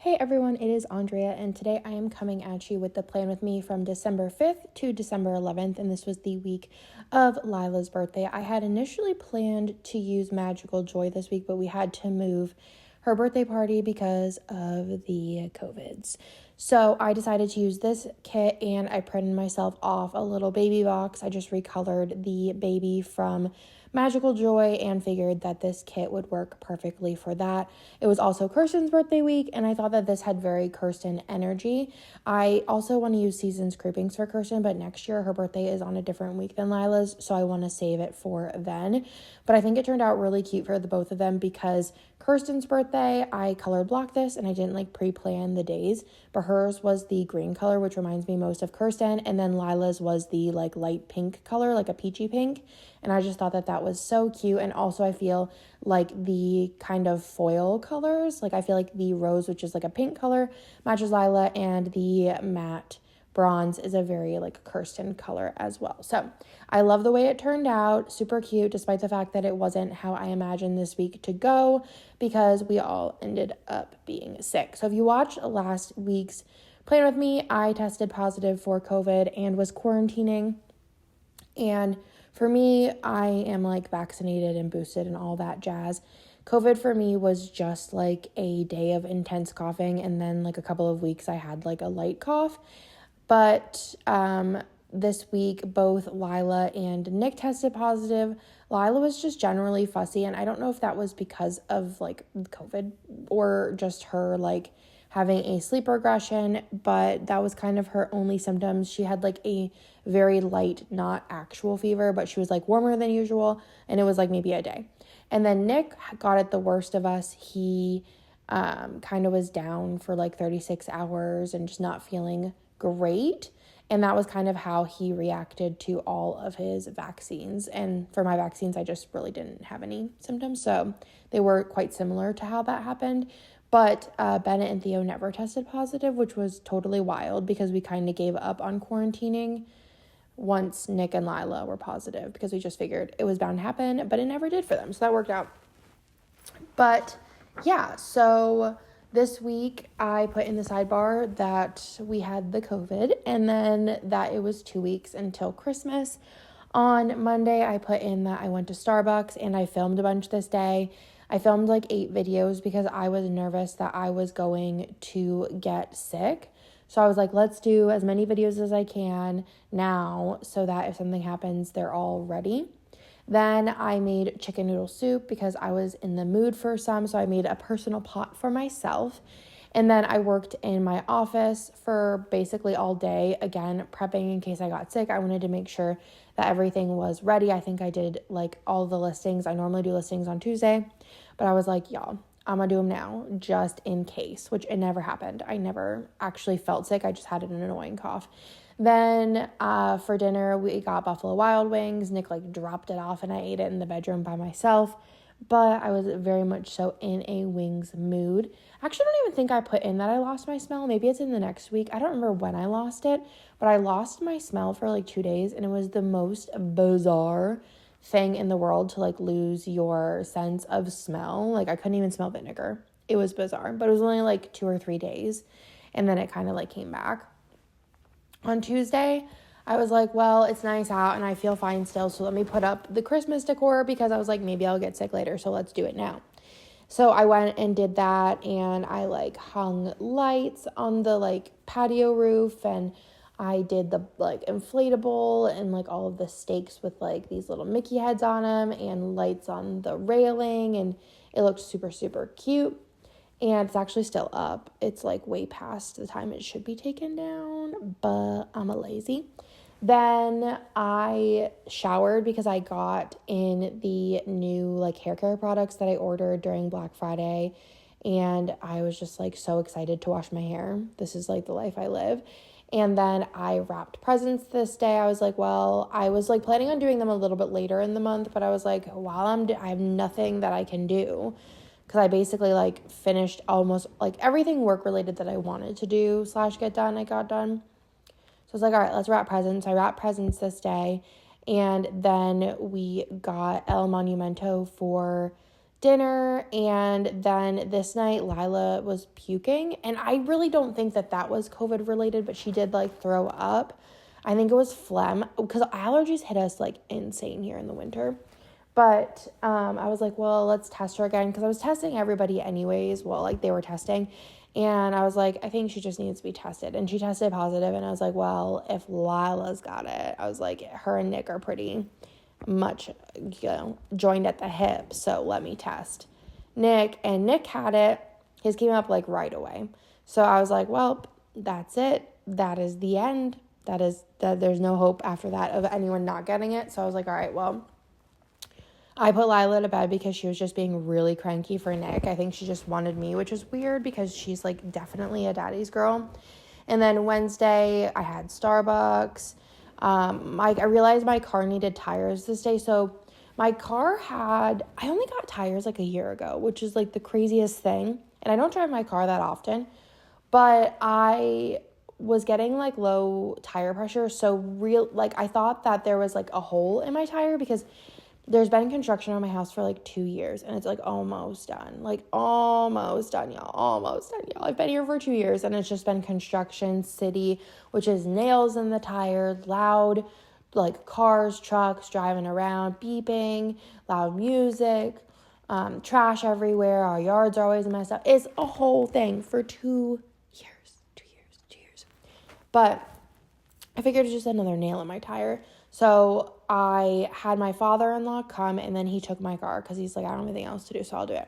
Hey everyone, it is Andrea, and today I am coming at you with the plan with me from December 5th to December 11th, and this was the week of Lila's birthday. I had initially planned to use Magical Joy this week, but we had to move her birthday party because of the COVIDs. So I decided to use this kit, and I printed myself off a little baby box. I just recolored the baby from Magical Joy and figured that this kit would work perfectly for that. It was also Kirsten's birthday week, and I thought that this had very Kirsten energy. I also want to use Seasons Creepings for Kirsten, but next year her birthday is on a different week than Lila's, so I want to save it for then. But I think it turned out really cute for the both of them because Kirsten's birthday, I colored blocked this and I didn't pre-plan the days, but hers was the green color, which reminds me most of Kirsten, and then Lila's was the light pink color, like a peachy pink, and I just thought that that was so cute. And also I feel like the kind of foil colors, I feel like the rose, which is like a pink color, matches Lila, and the matte bronze is a very Kirsten color as well. So I love the way it turned out. Super cute, despite the fact that it wasn't how I imagined this week to go because we all ended up being sick. So if you watched last week's plan with me, I tested positive for COVID and was quarantining. And for me, I am vaccinated and boosted and all that jazz. COVID for me was just a day of intense coughing, and then a couple of weeks I had a light cough. But this week, both Lila and Nick tested positive. Lila was just generally fussy, and I don't know if that was because of COVID or just her having a sleep regression, but that was kind of her only symptoms. She had a very light, not actual fever, but she was warmer than usual, and it was maybe a day. And then Nick got it the worst of us. He kind of was down for 36 hours and just not feeling great. And that was kind of how he reacted to all of his vaccines. And for my vaccines, I just really didn't have any symptoms. So they were quite similar to how that happened. But Bennett and Theo never tested positive, which was totally wild because we kind of gave up on quarantining once Nick and Lila were positive because we just figured it was bound to happen, but it never did for them. So that worked out. But yeah, so this week I put in the sidebar that we had the COVID and then that it was 2 weeks until Christmas. On Monday, I put in that I went to Starbucks and I filmed a bunch this day. I filmed 8 videos because I was nervous that I was going to get sick. So I was let's do as many videos as I can now so that if something happens, they're all ready. Then I made chicken noodle soup because I was in the mood for some. So I made a personal pot for myself. And then I worked in my office for basically all day, again, prepping in case I got sick. I wanted to make sure that everything was ready. I think I did all the listings. I normally do listings on Tuesday, but I was y'all, I'm gonna do them now just in case, which it never happened. I never actually felt sick. I just had an annoying cough. Then for dinner, we got Buffalo Wild Wings. Nick dropped it off and I ate it in the bedroom by myself. But I was very much so in a wings mood. Actually, I don't even think I put in that I lost my smell. Maybe it's in the next week. I don't remember when I lost it, but I lost my smell for 2 days, and it was the most bizarre thing in the world to lose your sense of smell. I couldn't even smell vinegar. It was bizarre, but it was only 2 or 3 days, and then it kind of came back. On Tuesday, I was well, it's nice out and I feel fine still, so let me put up the Christmas decor because I was maybe I'll get sick later, so let's do it now. So I went and did that, and I hung lights on the patio roof, and I did the inflatable and all of the stakes with these little Mickey heads on them and lights on the railing, and it looked super, super cute. And it's actually still up. It's way past the time it should be taken down, but I'm a lazy. Then I showered because I got in the new hair care products that I ordered during Black Friday. And I was just so excited to wash my hair. This is the life I live. And then I wrapped presents this day. I was well, I was planning on doing them a little bit later in the month, but I was while I have nothing that I can do. Because I basically finished almost everything work related that I wanted to do / get done, I got done. So I was all right, let's wrap presents. I wrapped presents this day. And then we got El Monumento for dinner, and then this night Lila was puking, and I really don't think that was COVID related, but she did like throw up. I think it was phlegm, because allergies hit us like insane here in the winter. But I was like, well, let's test her again, because I was testing everybody anyways. Well, like they were testing, and I was like, I think she just needs to be tested. And she tested positive, and I was like, well, if Lila's got it, I was like, her and Nick are pretty much, joined at the hip, so let me test Nick. And Nick had it. His came up like right away. So I was like, well, that's it. That is the end. That there's no hope after that of anyone not getting it. So I was like, all right, well, I put Lila to bed because she was just being really cranky for Nick. I think she just wanted me, which is weird because she's like definitely a daddy's girl. And then Wednesday I had Starbucks. I realized my car needed tires this day. So my car I only got tires like a year ago, which is like the craziest thing. And I don't drive my car that often, but I was getting like low tire pressure. So I thought that there was like a hole in my tire, because there's been construction on my house for like 2 years, and it's like almost done. Like almost done, y'all. Almost done, y'all. I've been here for 2 years, and it's just been construction city, which is nails in the tire, loud, like cars, trucks driving around, beeping, loud music, trash everywhere. Our yards are always messed up. It's a whole thing for 2 years. But I figured it's just another nail in my tire. So I had my father-in-law come, and then he took my car because he's like, I don't have anything else to do, so I'll do it.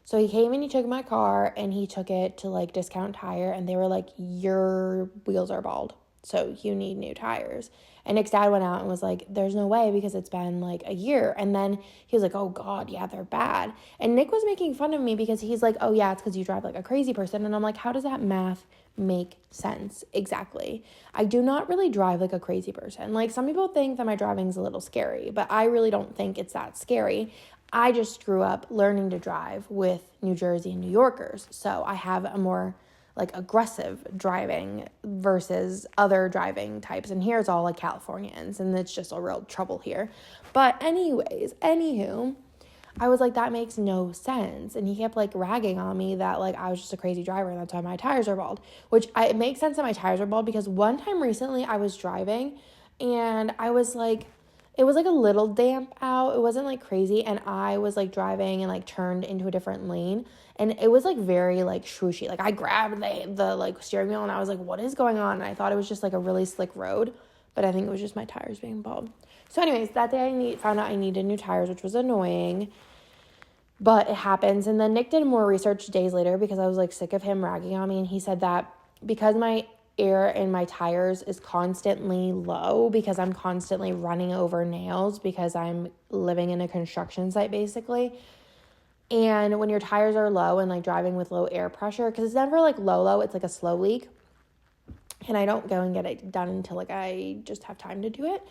So he came and he took my car, and he took it to like Discount Tire, and they were like, your wheels are bald, so you need new tires. And Nick's dad went out and was like, there's no way, because it's been like a year. And then he was like, oh God, yeah, they're bad. And Nick was making fun of me because he's like, oh yeah, it's because you drive like a crazy person. And I'm like, how does that math make sense? Exactly. I do not really drive like a crazy person. Like, some people think that my driving's a little scary, but I really don't think it's that scary. I just grew up learning to drive with New Jersey and New Yorkers. So I have a more like aggressive driving versus other driving types. And here's all like Californians, and it's just a real trouble here. But anywho, I was like, that makes no sense. And he kept like ragging on me that like I was just a crazy driver, and that's why my tires are bald, which it makes sense that my tires are bald, because one time recently I was driving, and I was like, it was like a little damp out. It wasn't like crazy. And I was like driving and like turned into a different lane, and it was like very like swooshy. Like I grabbed the like steering wheel, and I was like, what is going on? And I thought it was just like a really slick road, but I think it was just my tires being bald. So anyways, that day found out I needed new tires, which was annoying, but it happens. And then Nick did more research days later, because I was like sick of him ragging on me. And he said that because my air in my tires is constantly low, because I'm constantly running over nails, because I'm living in a construction site basically. And when your tires are low and like driving with low air pressure, because it's never like low, it's like a slow leak. And I don't go and get it done until like I just have time to do it.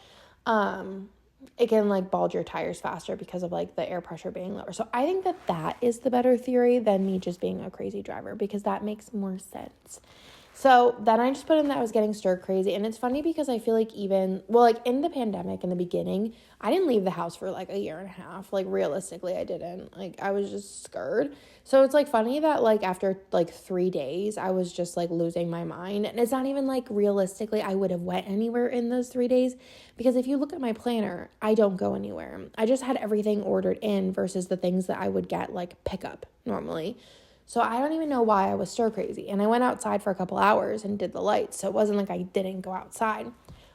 It can like bulge your tires faster because of like the air pressure being lower. So I think that is the better theory than me just being a crazy driver, because that makes more sense. So then I just put in that I was getting stir crazy. And it's funny because I feel like like in the pandemic in the beginning, I didn't leave the house for like a year and a half. Like realistically, I didn't. Like I was just scared. So it's like funny that like after like 3 days, I was just like losing my mind. And it's not even like realistically I would have went anywhere in those 3 days, because if you look at my planner, I don't go anywhere. I just had everything ordered in versus the things that I would get like pickup normally. So I don't even know why I was stir crazy. And I went outside for a couple hours and did the lights. So it wasn't like I didn't go outside,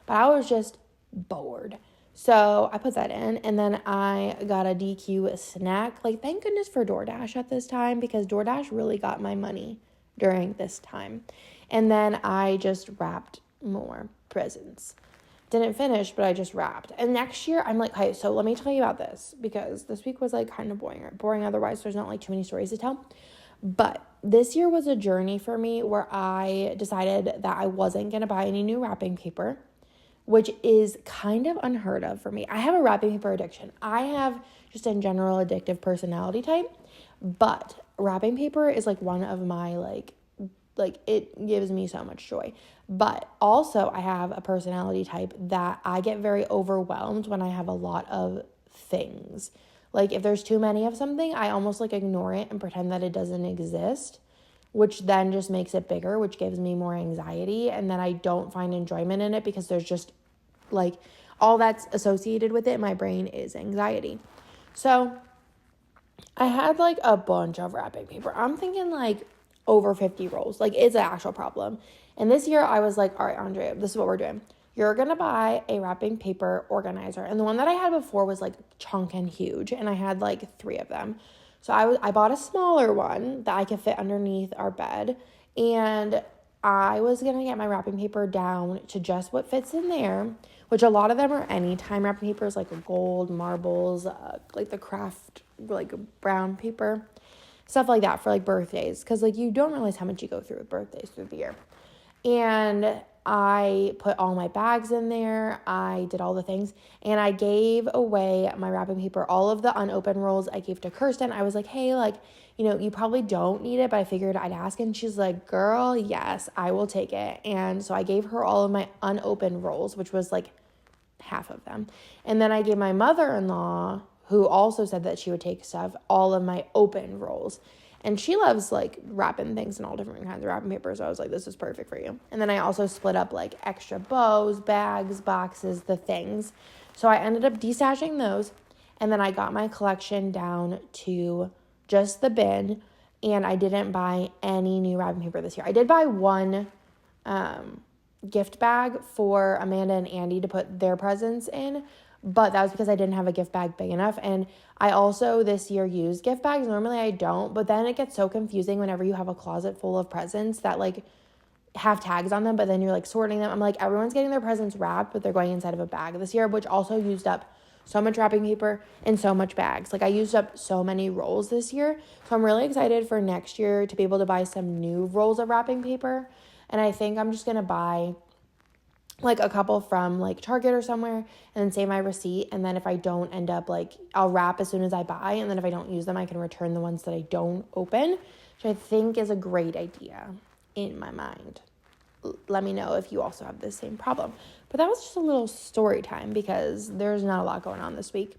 but I was just bored. So I put that in, and then I got a DQ snack. Like, thank goodness for DoorDash at this time, because DoorDash really got my money during this time. And then I just wrapped more presents. Didn't finish, but I just wrapped. And next year, I'm like, hey, so let me tell you about this, because this week was like kind of boring otherwise. There's not like too many stories to tell. But this year was a journey for me where I decided that I wasn't going to buy any new wrapping paper, which is kind of unheard of for me. I have a wrapping paper addiction. I have just in general addictive personality type, but wrapping paper is like one of my like it gives me so much joy. But also I have a personality type that I get very overwhelmed when I have a lot of things. Like, if there's too many of something, I almost, like, ignore it and pretend that it doesn't exist, which then just makes it bigger, which gives me more anxiety. And then I don't find enjoyment in it because there's just, like, all that's associated with it in my brain is anxiety. So I had, like, a bunch of wrapping paper. I'm thinking, like, over 50 rolls. Like, it's an actual problem. And this year I was like, all right, Andrea, this is what we're doing. You're going to buy a wrapping paper organizer. And the one that I had before was, like, chunk and huge. And I had, like, 3 of them. So I bought a smaller one that I could fit underneath our bed. And I was going to get my wrapping paper down to just what fits in there, which a lot of them are anytime wrapping papers, like gold, marbles, like the craft, like brown paper, stuff like that for, like, birthdays. Because, like, you don't realize how much you go through with birthdays through the year. And I put all my bags in there. I did all the things. And I gave away my wrapping paper, all of the unopened rolls I gave to Kirsten. I was like, hey, like, you probably don't need it, but I figured I'd ask. And she's like, girl, yes, I will take it. And so I gave her all of my unopened rolls, which was, like, half of them. And then I gave my mother-in-law, who also said that she would take stuff, all of my open rolls. And she loves, like, wrapping things in all different kinds of wrapping paper. So I was like, this is perfect for you. And then I also split up, like, extra bows, bags, boxes, the things. So I ended up destashing those. And then I got my collection down to just the bin. And I didn't buy any new wrapping paper this year. I did buy one gift bag for Amanda and Andy to put their presents in. But that was because I didn't have a gift bag big enough. And I also this year used gift bags. Normally I don't, but then it gets so confusing whenever you have a closet full of presents that, like, have tags on them, but then you're, like, sorting them. I'm like, everyone's getting their presents wrapped, but they're going inside of a bag this year, which also used up so much wrapping paper and so much bags. Like, I used up so many rolls this year. So I'm really excited for next year to be able to buy some new rolls of wrapping paper. And I think I'm just going to buy, like, a couple from, like, Target or somewhere, and then save my receipt. And then if I don't end up, like, I'll wrap as soon as I buy. And then if I don't use them, I can return the ones that I don't open, which I think is a great idea in my mind. Let me know if you also have the same problem. But that was just a little story time because there's not a lot going on this week.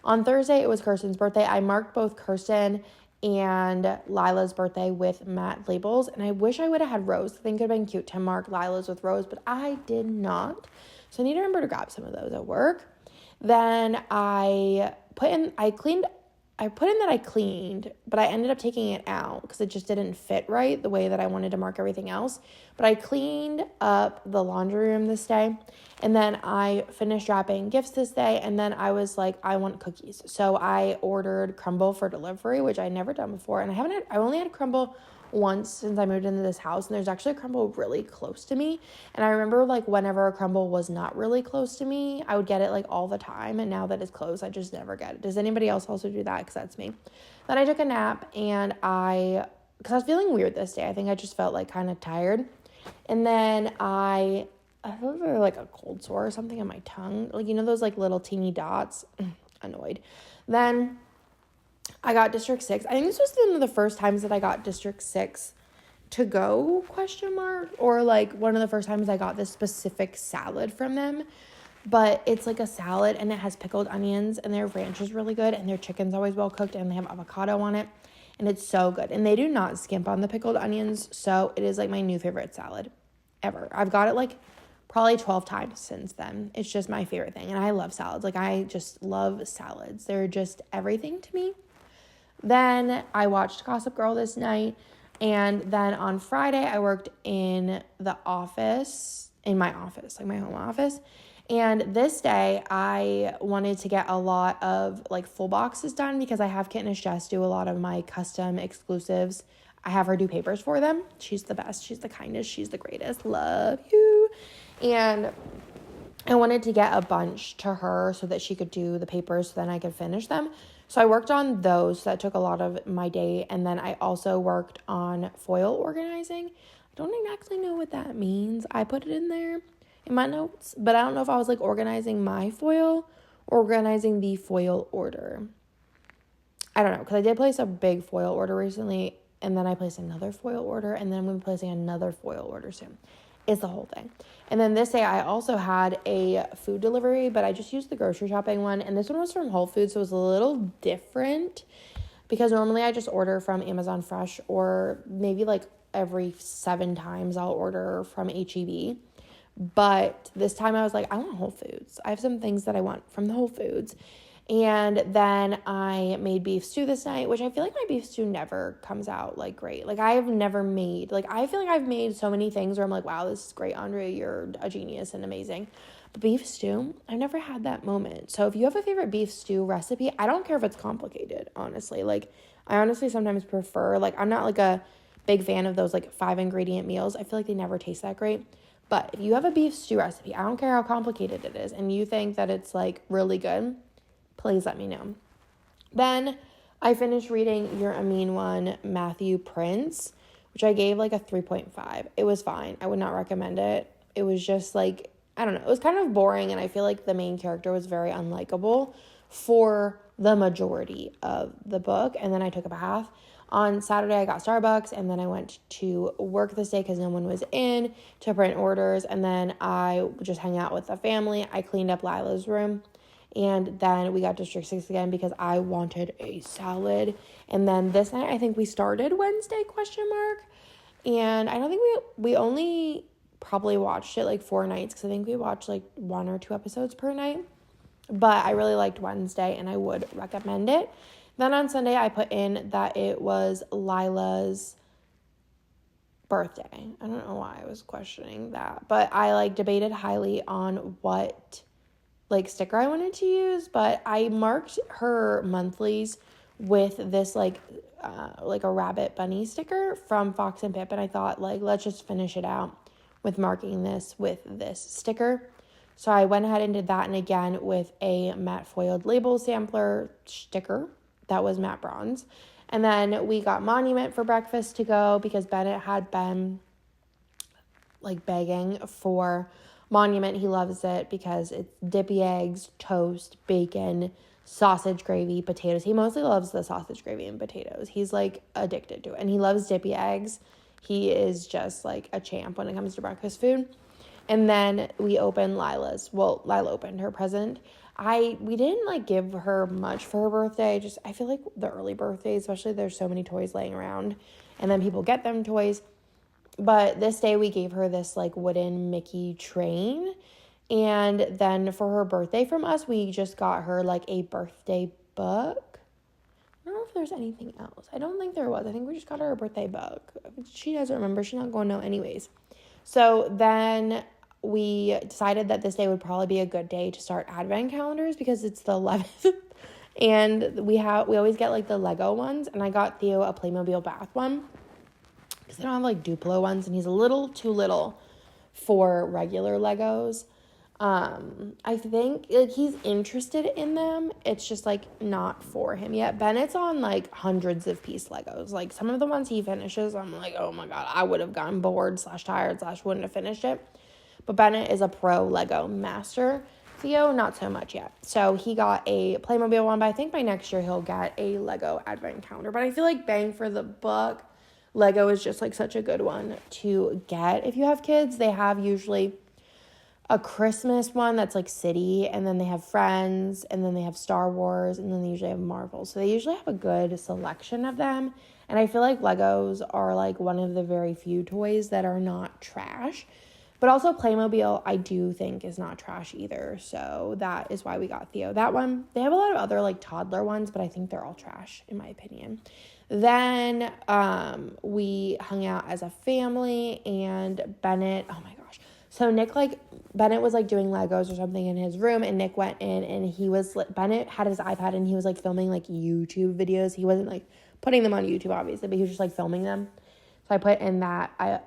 On Thursday, it was Kirsten's birthday. I marked both Kirsten and Lila's birthday with matte labels, and I wish I would have had rose. I think it would have been cute to mark Lila's with rose, but I did not. So I need to remember to grab some of those at work. Then I put in that I cleaned, but I ended up taking it out because it just didn't fit right the way that I wanted to mark everything else. But I cleaned up the laundry room this day, and then I finished wrapping gifts this day, and then I was like, I want cookies. So I ordered Crumble for delivery, which I'd never done before, and I only had Crumble once since I moved into this house, and there's actually a Crumble really close to me. And I remember, like, whenever a Crumble was not really close to me, I would get it, like, all the time, and now that it's close, I just never get it. Does anybody else also do that? Because that's me. Then I took a nap, and because I was feeling weird this day. I think I just felt, like, kind of tired. And then I felt like a cold sore or something on my tongue, like, those, like, little teeny dots. Annoyed. Then I got District 6. I think this was one of the first times that I got District 6 to go, ? Or, like, one of the first times I got this specific salad from them. But it's, like, a salad, and it has pickled onions, and their ranch is really good, and their chicken's always well cooked, and they have avocado on it, and it's so good. And they do not skimp on the pickled onions, so it is, like, my new favorite salad ever. I've got it, like, probably 12 times since then. It's just my favorite thing, and I love salads. Like, I just love salads. They're just everything to me. Then I watched Gossip Girl this night, and then on Friday I worked in my office, like my home office. And this day I wanted to get a lot of, like, full boxes done because I have Kit Jess do a lot of my custom exclusives. I have her do papers for them. She's the best. She's the kindest. She's the greatest. Love you. And I wanted to get a bunch to her so that she could do the papers so then I could finish them. So I worked on those. So that took a lot of my day. And then I also worked on foil organizing. I don't exactly know what that means. I put it in there in my notes, but I don't know if I was, like, organizing my foil or organizing the foil order. I don't know, because I did place a big foil order recently, and then I placed another foil order, and then I'm going to be placing another foil order soon. It's the whole thing. And then this day I also had a food delivery, but I just used the grocery shopping one. And this one was from Whole Foods, so it was a little different because normally I just order from Amazon Fresh, or maybe like every 7 times I'll order from HEB. But this time I was like, I want Whole Foods. I have some things that I want from the Whole Foods. And then I made beef stew this night, which I feel like my beef stew never comes out like great. Like I have never made, like I feel like I've made so many things where I'm like, wow, this is great, Andrea, you're a genius and amazing. But beef stew, I've never had that moment. So if you have a favorite beef stew recipe, I don't care if it's complicated, honestly. Like I honestly sometimes prefer, like I'm not like a big fan of those like 5 ingredient meals. I feel like they never taste that great. But if you have a beef stew recipe, I don't care how complicated it is, and you think that it's like really good, please let me know. Then I finished reading You're a Mean One, Matthew Prince, which I gave like a 3.5. It was fine. I would not recommend it. It was just like, I don't know. It was kind of boring, and I feel like the main character was very unlikable for the majority of the book. And then I took a bath. On Saturday, I got Starbucks, and then I went to work this day because no one was in to print orders. And then I just hung out with the family. I cleaned up Lila's room. And then we got District 6 again because I wanted a salad. And then this night, I think we started Wednesday, ? And I don't think we only probably watched it like 4 nights because I think we watched like 1 or 2 episodes per night. But I really liked Wednesday, and I would recommend it. Then on Sunday, I put in that it was Lila's birthday. I don't know why I was questioning that. But I like debated highly on what like sticker I wanted to use, but I marked her monthlies with this like a rabbit bunny sticker from Fox and Pip, and I thought like let's just finish it out with marking this with this sticker. So I went ahead and did that, and again with a matte foiled label sampler sticker that was matte bronze. And then we got Monument for breakfast to go because Bennett had been like begging for Monument. He loves it because it's dippy eggs, toast, bacon, sausage gravy, potatoes. He mostly loves the sausage gravy and potatoes. He's like addicted to it, and he loves dippy eggs. He is just like a champ when it comes to breakfast food. And then we opened Lila's. Well, Lila opened her present. We didn't like give her much for her birthday. I feel like the early birthdays, especially, there's so many toys laying around, and then people get them toys. But this day we gave her this like wooden Mickey train. And then for her birthday from us, we just got her like a birthday book. I don't know if there's anything else. I don't think there was. I think we just got her a birthday book. She doesn't remember. She's not going to know anyways. So then we decided that this day would probably be a good day to start advent calendars because it's the 11th. And we always get like the Lego ones. And I got Theo a Playmobil bath one because they don't have like Duplo ones, and he's a little too little for regular Legos. I think like he's interested in them. It's just like not for him yet. Bennett's on like hundreds of piece Legos. Like some of the ones he finishes, I'm like, oh my God, I would have gotten bored / tired / wouldn't have finished it. But Bennett is a pro Lego master. Theo, not so much yet. So he got a Playmobil one, but I think by next year he'll get a Lego advent calendar. But I feel like bang for the buck, Lego is just like such a good one to get. If you have kids, they have usually a Christmas one that's like City, and then they have Friends, and then they have Star Wars, and then they usually have Marvel. So they usually have a good selection of them. And I feel like Legos are like one of the very few toys that are not trash. But also Playmobil, I do think, is not trash either. So that is why we got Theo that one. They have a lot of other like toddler ones, but I think they're all trash in my opinion. Then we hung out as a family, and Bennett, oh my gosh. So Bennett was like doing Legos or something in his room, and Nick went in, and Bennett had his iPad, and he was like filming like YouTube videos. He wasn't like putting them on YouTube obviously, but he was just like filming them. So I put in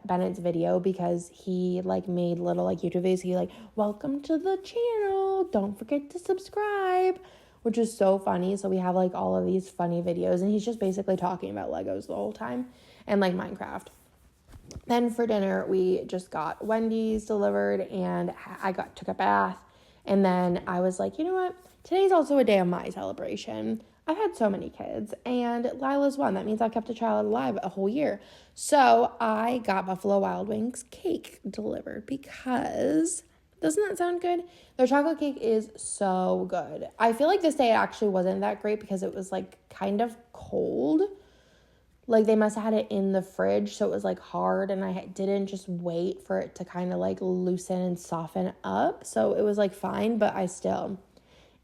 Bennett's video because he like made little like YouTube videos. He like, welcome to the channel, don't forget to subscribe, which is so funny. So we have like all of these funny videos, and he's just basically talking about Legos the whole time and like Minecraft. Then for dinner, we just got Wendy's delivered, and I took a bath. And then I was like, you know what? Today's also a day of my celebration. I've had so many kids, and Lila's one. That means I've kept a child alive a whole year. So I got Buffalo Wild Wings cake delivered because, doesn't that sound good? Their chocolate cake is so good. I feel like this day actually wasn't that great because it was like kind of cold. Like they must have had it in the fridge, so it was like hard, and I didn't just wait for it to kind of like loosen and soften up. So it was like fine, but I still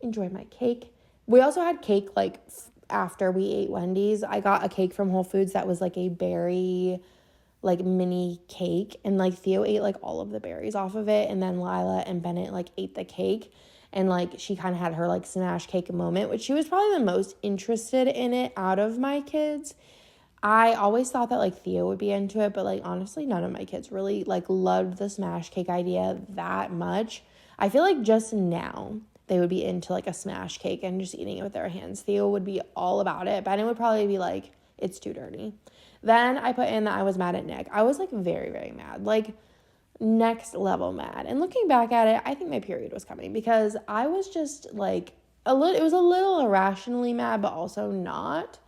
enjoyed my cake. We also had cake like after we ate Wendy's. I got a cake from Whole Foods that was like a berry like mini cake, and like Theo ate like all of the berries off of it, and then Lila and Bennett like ate the cake, and like she kind of had her like smash cake moment, which she was probably the most interested in it out of my kids. I always thought that like Theo would be into it, but like honestly none of my kids really like loved the smash cake idea that much. I feel like just now they would be into like a smash cake and just eating it with their hands. Theo would be all about it. Bennett would probably be like, it's too dirty. Then I put in that I was mad at Nick. I was like very, very mad, like next level mad. And looking back at it, I think my period was coming because I was just like it was a little irrationally mad, but also not.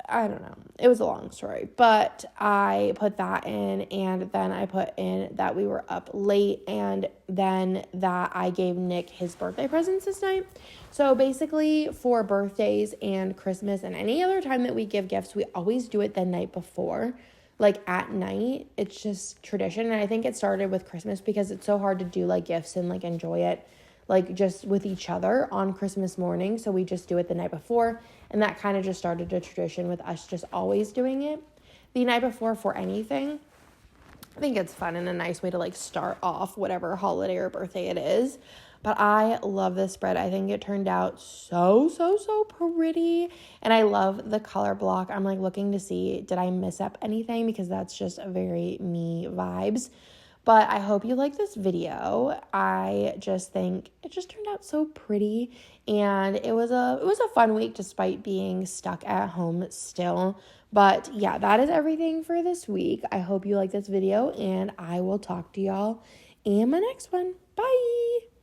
I don't know. It was a long story, but I put that in, and then I put in that we were up late, and then that I gave Nick his birthday presents this night. So basically for birthdays and Christmas and any other time that we give gifts, we always do it the night before, like at night. It's just tradition. And I think it started with Christmas because it's so hard to do like gifts and like enjoy it like just with each other on Christmas morning. So we just do it the night before. And that kind of just started a tradition with us just always doing it the night before for anything. I think it's fun and a nice way to like start off whatever holiday or birthday it is. But I love this spread. I think it turned out so pretty. And I love the color block. I'm like looking to see, did I miss up anything? Because that's just a very me vibes. But I hope you like this video. I just think it just turned out so pretty, and it was a fun week despite being stuck at home still. But yeah, that is everything for this week. I hope you like this video, and I will talk to y'all in my next one. Bye!